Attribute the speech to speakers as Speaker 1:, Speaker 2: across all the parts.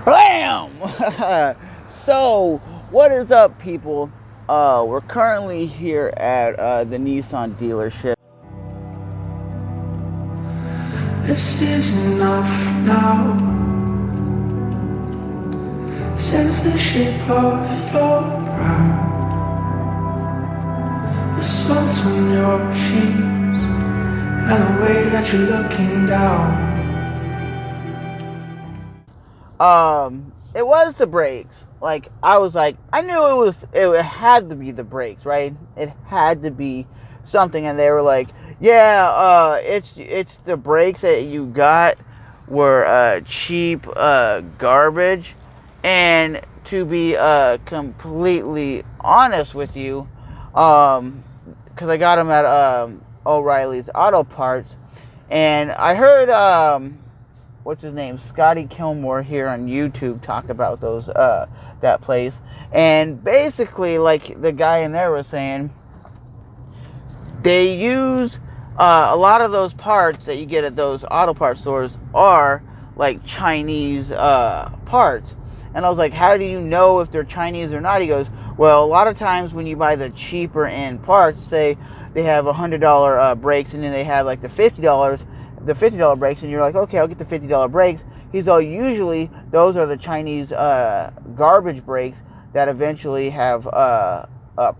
Speaker 1: Bam! So, what is up, people? We're currently here at the Nissan dealership.
Speaker 2: This is enough now. Sense the shape of your brow, the salt on your cheeks, and the way that you're looking down.
Speaker 1: It was the brakes. Like, I was like, I knew it had to be the brakes, right? It had to be something, and they were like, yeah, it's the brakes that you got were cheap garbage. And to be completely honest with you, because I got them at O'Reilly's Auto Parts, and I heard what's his name, Scotty Kilmore here on YouTube talk about those that place, and basically, like the guy in there was saying, they use a lot of those parts that you get at those auto parts stores are like Chinese parts. And I was like, how do you know if they're Chinese or not? He goes, well, a lot of times when you buy the cheaper end parts, say they have $100 brakes, and then they have like the $50 brakes, and you're like, okay, I'll get the $50 brakes. He's all, usually those are the Chinese garbage brakes that eventually have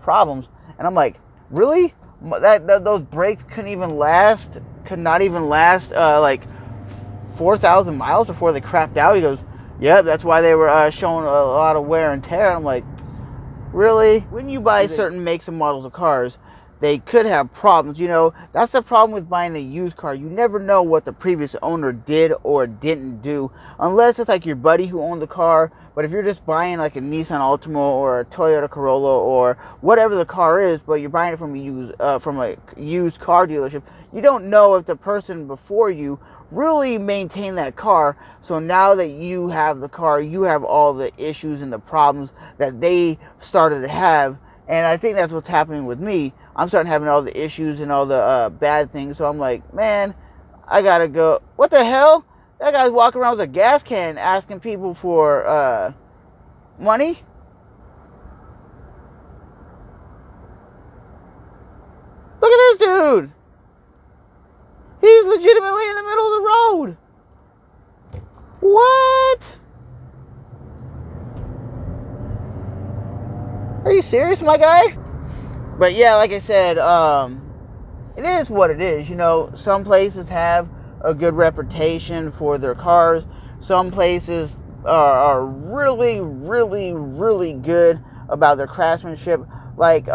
Speaker 1: problems. And I'm like, really? Those brakes could not even last like 4,000 miles before they crapped out. He goes, yeah, that's why they were showing a lot of wear and tear. I'm like, really? When you buy certain makes and models of cars, they could have problems. You know, that's the problem with buying a used car. You never know what the previous owner did or didn't do, unless it's like your buddy who owned the car. But if you're just buying like a Nissan Altima or a Toyota Corolla or whatever the car is, but you're buying it from a used car dealership, you don't know if the person before you really maintained that car. So now that you have the car, you have all the issues and the problems that they started to have. And I think that's what's happening with me. I'm starting having all the issues and all the bad things. So I'm like, man, I gotta go. What the hell? That guy's walking around with a gas can asking people for money. Look at this dude. He's legitimately in the middle of the road. What? Are you serious, my guy? But yeah, like I said, it is what it is. You know, some places have a good reputation for their cars. Some places are really, really, really good about their craftsmanship. Like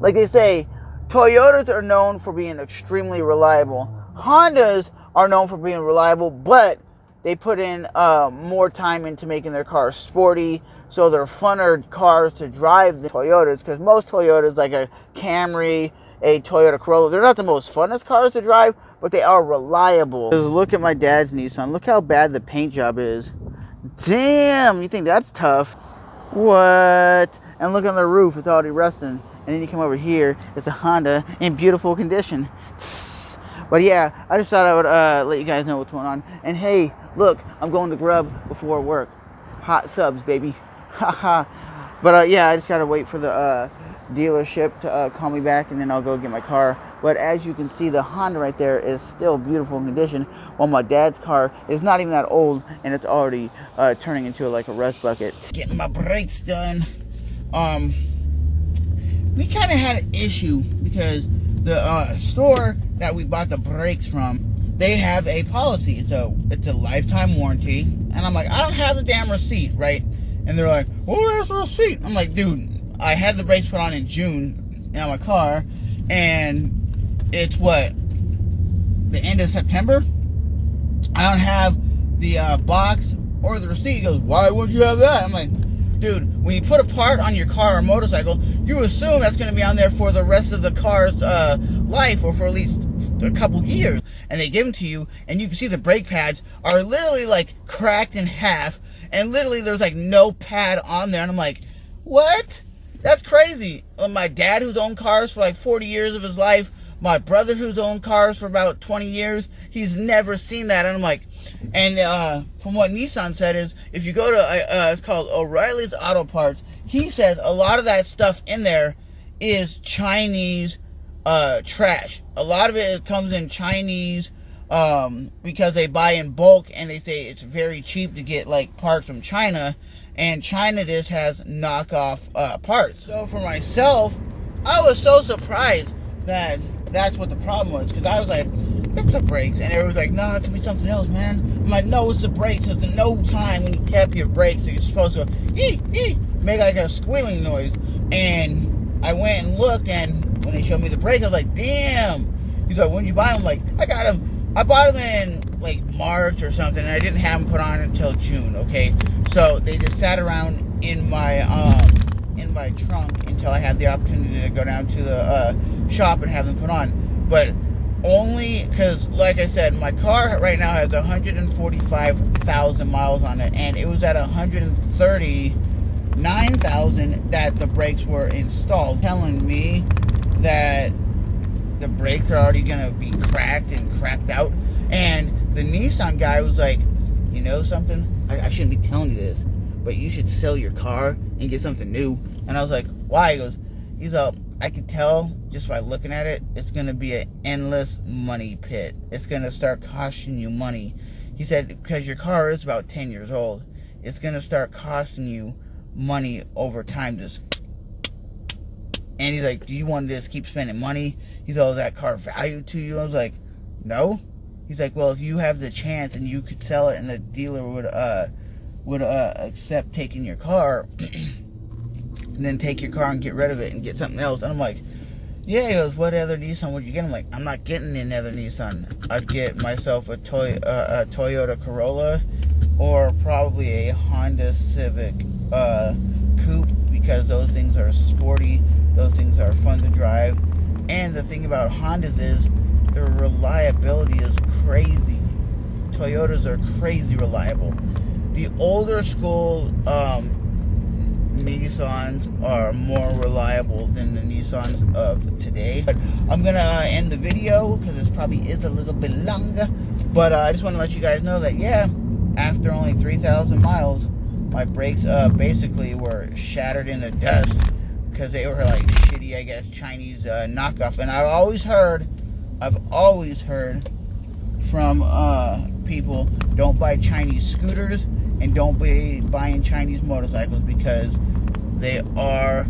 Speaker 1: they say, Toyotas are known for being extremely reliable. Hondas are known for being reliable, but they put in more time into making their cars sporty, so they're funner cars to drive than Toyotas, because most Toyotas, like a Camry, a Toyota Corolla, they're not the most funnest cars to drive, but they are reliable. Just look at my dad's Nissan. Look how bad the paint job is. Damn, you think that's tough? What? And look on the roof, it's already rusting. And then you come over here, it's a Honda in beautiful condition. But yeah, I just thought I would let you guys know what's going on. And hey, look, I'm going to Grub before work. Hot subs, baby. Haha. But yeah, I just gotta wait for the dealership to call me back, and then I'll go get my car. But as you can see, the Honda right there is still beautiful in condition, while my dad's car is not even that old, and it's already turning into like a rust bucket. Getting my brakes done. We kind of had an issue because the store that we bought the brakes from, they have a policy. It's a lifetime warranty, and I'm like, I don't have the damn receipt, right? And they're like, well, where's the receipt? I'm like, dude, I had the brakes put on in June in my car, and it's what, the end of September? I don't have the box or the receipt. He goes, why wouldn't you have that? I'm like, dude, when you put a part on your car or motorcycle, you assume that's going to be on there for the rest of the car's life, or for at least a couple years. And they give them to you, and you can see the brake pads are literally like cracked in half, and literally there's like no pad on there. And I'm like, what? That's crazy. My dad, who's owned cars for like 40 years of his life, My brother, who's owned cars for about 20 years, he's never seen that. And I'm like, and from what Nissan said is, if you go to, it's called O'Reilly's Auto Parts, he says a lot of that stuff in there is Chinese trash. A lot of it comes in Chinese because they buy in bulk, and they say it's very cheap to get like parts from China, and China just has knockoff parts. So for myself, I was so surprised that that's what the problem was, because I was like, it's the brakes, and everyone was like, no, it could be something else, man. I'm like, no, it's the brakes. There's no time when you tap your brakes, so you're supposed to go, make like a squealing noise. And I went and looked, and when they showed me the brakes, I was like, damn. He's like, when did you buy them? I'm like, I got them. I bought them in like March or something, and I didn't have them put on until June. Okay, so they just sat around in my trunk until I had the opportunity to go down to the shop and have them put on. But only because, like I said, my car right now has 145,000 miles on it, and it was at 139,000 that the brakes were installed, telling me that the brakes are already gonna be cracked and cracked out. And the Nissan guy was like, you know something? I shouldn't be telling you this, but you should sell your car and get something new. And I was like, why? He goes, I could tell just by looking at it, it's going to be an endless money pit. It's going to start costing you money. He said, because your car is about 10 years old, it's going to start costing you money over time. And he's like, do you want to just keep spending money? He's like, is that car value to you? I was like, no. He's like, well, if you have the chance and you could sell it and the dealer would accept taking your car and then take your car and get rid of it and get something else. And I'm like, yeah. He goes, what other Nissan would you get? I'm like, I'm not getting another Nissan. I'd get myself a Toyota Corolla, or probably a Honda Civic Coupe, because those things are sporty, those things are fun to drive. And the thing about Hondas is their reliability is crazy. Toyotas are crazy reliable. The older school Nissans are more reliable than the Nissans of today. But I'm going to end the video because this probably is a little bit longer. But I just want to let you guys know that, yeah, after only 3,000 miles, my brakes basically were shattered in the dust because they were like shitty, I guess, Chinese knockoff. And I've always heard from people, don't buy Chinese scooters and don't be buying Chinese motorcycles because they are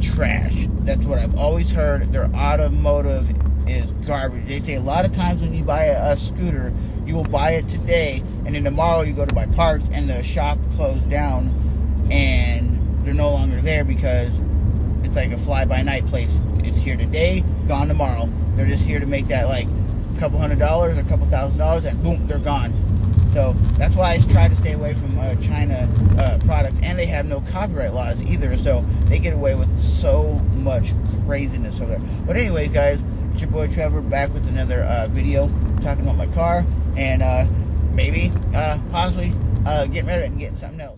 Speaker 1: trash. That's what I've always heard. Their automotive is garbage. They say a lot of times when you buy a scooter, you will buy it today, and then tomorrow you go to buy parts and the shop closed down and they're no longer there because it's like a fly-by-night place. It's here today, gone tomorrow. They're just here to make that like a couple $100 or a couple $1,000, and boom, they're gone. So that's why I try to stay away from China products, and they have no copyright laws either, so they get away with so much craziness over there. But anyways, guys, it's your boy Trevor back with another video talking about my car, and maybe, possibly, getting rid of it and getting something else.